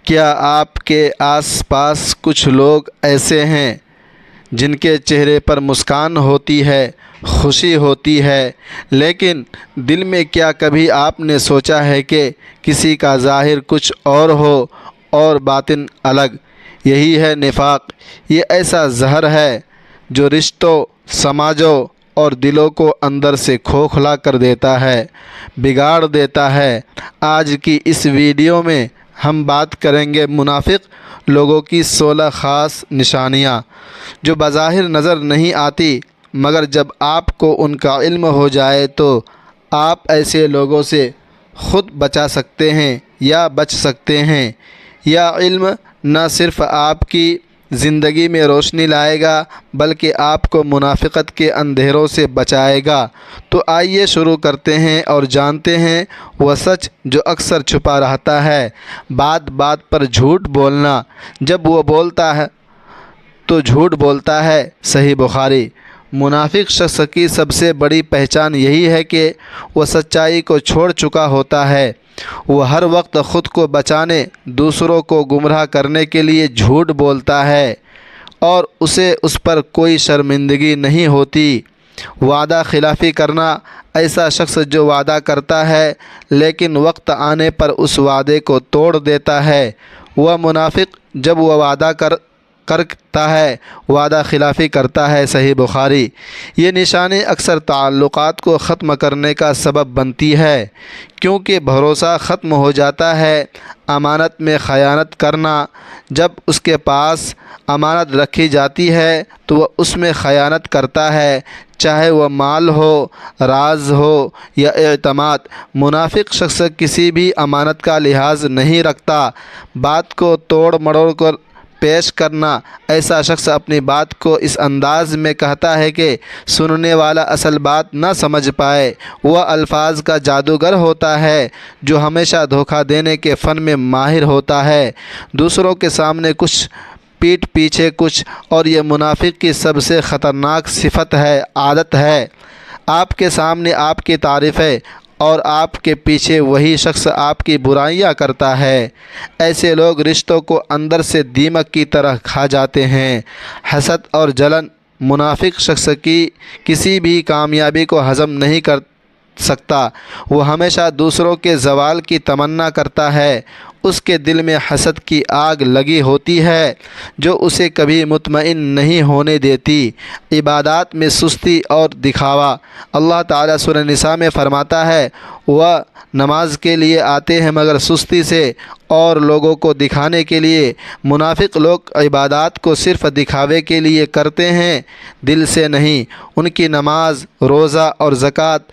کیا آپ کے آس پاس کچھ لوگ ایسے ہیں جن کے چہرے پر مسکان ہوتی ہے، خوشی ہوتی ہے، لیکن دل میں کیا کبھی آپ نے سوچا ہے کہ کسی کا ظاہر کچھ اور ہو اور باطن الگ؟ یہی ہے نفاق۔ یہ ایسا زہر ہے جو رشتوں، سماجوں اور دلوں کو اندر سے کھوکھلا کر دیتا ہے، بگاڑ دیتا ہے۔ آج کی اس ویڈیو میں ہم بات کریں گے منافق لوگوں کی 16 خاص نشانیاں جو بظاہر نظر نہیں آتی، مگر جب آپ کو ان کا علم ہو جائے تو آپ ایسے لوگوں سے خود بچا سکتے ہیں یا بچ سکتے ہیں۔ یہ علم نہ صرف آپ کی زندگی میں روشنی لائے گا بلکہ آپ کو منافقت کے اندھیروں سے بچائے گا۔ تو آئیے شروع کرتے ہیں اور جانتے ہیں وہ سچ جو اکثر چھپا رہتا ہے۔ بات بات پر جھوٹ بولنا۔ جب وہ بولتا ہے تو جھوٹ بولتا ہے۔ صحیح بخاری۔ منافق شخص کی سب سے بڑی پہچان یہی ہے کہ وہ سچائی کو چھوڑ چکا ہوتا ہے۔ وہ ہر وقت خود کو بچانے، دوسروں کو گمراہ کرنے کے لیے جھوٹ بولتا ہے اور اسے اس پر کوئی شرمندگی نہیں ہوتی۔ وعدہ خلافی کرنا۔ ایسا شخص جو وعدہ کرتا ہے لیکن وقت آنے پر اس وعدے کو توڑ دیتا ہے، وہ منافق جب وہ وعدہ کرتا ہے وعدہ خلافی کرتا ہے۔ صحیح بخاری۔ یہ نشانی اکثر تعلقات کو ختم کرنے کا سبب بنتی ہے، کیونکہ بھروسہ ختم ہو جاتا ہے۔ امانت میں خیانت کرنا۔ جب اس کے پاس امانت رکھی جاتی ہے تو وہ اس میں خیانت کرتا ہے، چاہے وہ مال ہو، راز ہو یا اعتماد۔ منافق شخص کسی بھی امانت کا لحاظ نہیں رکھتا۔ بات کو توڑ مڑوڑ کر پیش کرنا۔ ایسا شخص اپنی بات کو اس انداز میں کہتا ہے کہ سننے والا اصل بات نہ سمجھ پائے۔ وہ الفاظ کا جادوگر ہوتا ہے جو ہمیشہ دھوکہ دینے کے فن میں ماہر ہوتا ہے۔ دوسروں کے سامنے کچھ، پیٹھ پیچھے کچھ، اور یہ منافق کی سب سے خطرناک صفت ہے، عادت ہے۔ آپ کے سامنے آپ کی تعریفیں اور آپ کے پیچھے وہی شخص آپ کی برائیاں کرتا ہے۔ ایسے لوگ رشتوں کو اندر سے دیمک کی طرح کھا جاتے ہیں۔ حسد اور جلن۔ منافق شخص کی کسی بھی کامیابی کو ہضم نہیں کر سکتا۔ وہ ہمیشہ دوسروں کے زوال کی تمنا کرتا ہے۔ اس کے دل میں حسد کی آگ لگی ہوتی ہے جو اسے کبھی مطمئن نہیں ہونے دیتی۔ عبادات میں سستی اور دکھاوا۔ اللہ تعالیٰ سورہ نساء میں فرماتا ہے، وہ نماز کے لیے آتے ہیں مگر سستی سے اور لوگوں کو دکھانے کے لیے۔ منافق لوگ عبادات کو صرف دکھاوے کے لیے کرتے ہیں، دل سے نہیں۔ ان کی نماز، روزہ اور زکوٰۃ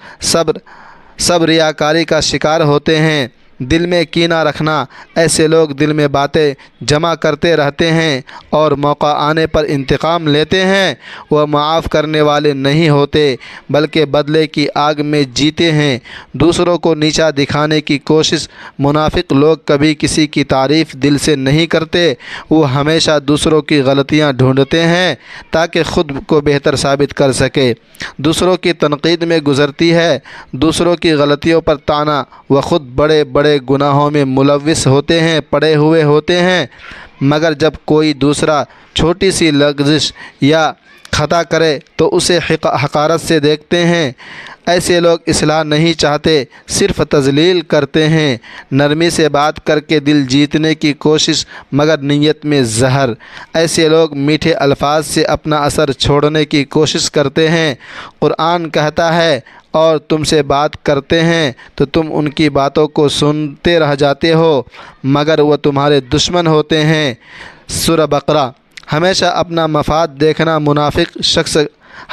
سب ریاکاری کا شکار ہوتے ہیں۔ دل میں کینہ رکھنا۔ ایسے لوگ دل میں باتیں جمع کرتے رہتے ہیں اور موقع آنے پر انتقام لیتے ہیں۔ وہ معاف کرنے والے نہیں ہوتے بلکہ بدلے کی آگ میں جیتے ہیں۔ دوسروں کو نیچا دکھانے کی کوشش۔ منافق لوگ کبھی کسی کی تعریف دل سے نہیں کرتے۔ وہ ہمیشہ دوسروں کی غلطیاں ڈھونڈتے ہیں تاکہ خود کو بہتر ثابت کر سکے۔ دوسروں کی تنقید میں گزرتی ہے، دوسروں کی غلطیوں پر طعنہ۔ وہ خود بڑے بڑے گناہوں میں ملوث ہوتے ہیں، پڑے ہوئے ہوتے ہیں، مگر جب کوئی دوسرا چھوٹی سی لغزش یا خطا کرے تو اسے حقارت سے دیکھتے ہیں۔ ایسے لوگ اصلاح نہیں چاہتے، صرف تذلیل کرتے ہیں۔ نرمی سے بات کر کے دل جیتنے کی کوشش مگر نیت میں زہر۔ ایسے لوگ میٹھے الفاظ سے اپنا اثر چھوڑنے کی کوشش کرتے ہیں۔ قرآن کہتا ہے، اور تم سے بات کرتے ہیں تو تم ان کی باتوں کو سنتے رہ جاتے ہو مگر وہ تمہارے دشمن ہوتے ہیں۔ سورہ بقرہ۔ ہمیشہ اپنا مفاد دیکھنا۔ منافق شخص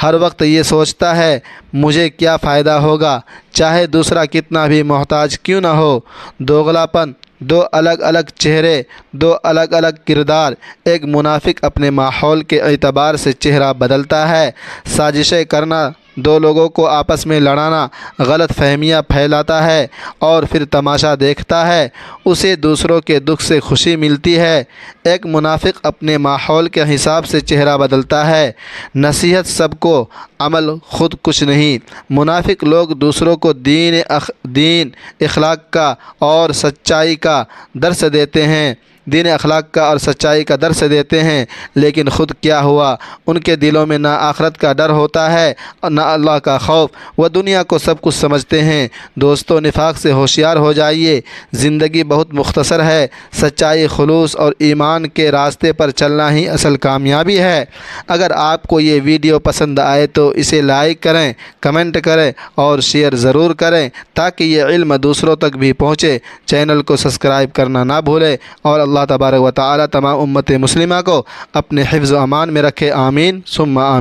ہر وقت یہ سوچتا ہے مجھے کیا فائدہ ہوگا، چاہے دوسرا کتنا بھی محتاج کیوں نہ ہو۔ دوغلاپن۔ دو الگ الگ چہرے، دو الگ الگ کردار۔ ایک منافق اپنے ماحول کے اعتبار سے چہرہ بدلتا ہے۔ سازشیں کرنا، دو لوگوں کو آپس میں لڑانا، غلط فہمیاں پھیلاتا ہے اور پھر تماشا دیکھتا ہے۔ اسے دوسروں کے دکھ سے خوشی ملتی ہے۔ ایک منافق اپنے ماحول کے حساب سے چہرہ بدلتا ہے۔ نصیحت سب کو، عمل خود کچھ نہیں۔ منافق لوگ دوسروں کو دین، اخلاق کا اور سچائی کا درس دیتے ہیں۔ دین اخلاق کا اور سچائی کا درس دیتے ہیں، لیکن خود کیا ہوا؟ ان کے دلوں میں نہ آخرت کا ڈر ہوتا ہے اور نہ اللہ کا خوف، وہ دنیا کو سب کچھ سمجھتے ہیں۔ دوستو، نفاق سے ہوشیار ہو جائیے، زندگی بہت مختصر ہے، سچائی، خلوص اور ایمان کے راستے پر چلنا ہی اصل کامیابی ہے۔ اگر آپ کو یہ ویڈیو پسند آئے تو اسے لائک کریں، کمنٹ کریں اور شیئر ضرور کریں تاکہ یہ علم دوسروں تک بھی پہنچے۔ چینل کو سبسکرائب کرنا نہ بھولیں اور اللہ تبارک و تعالی تمام امت مسلمہ کو اپنے حفظ و امان میں رکھے۔ آمین ثم آمین۔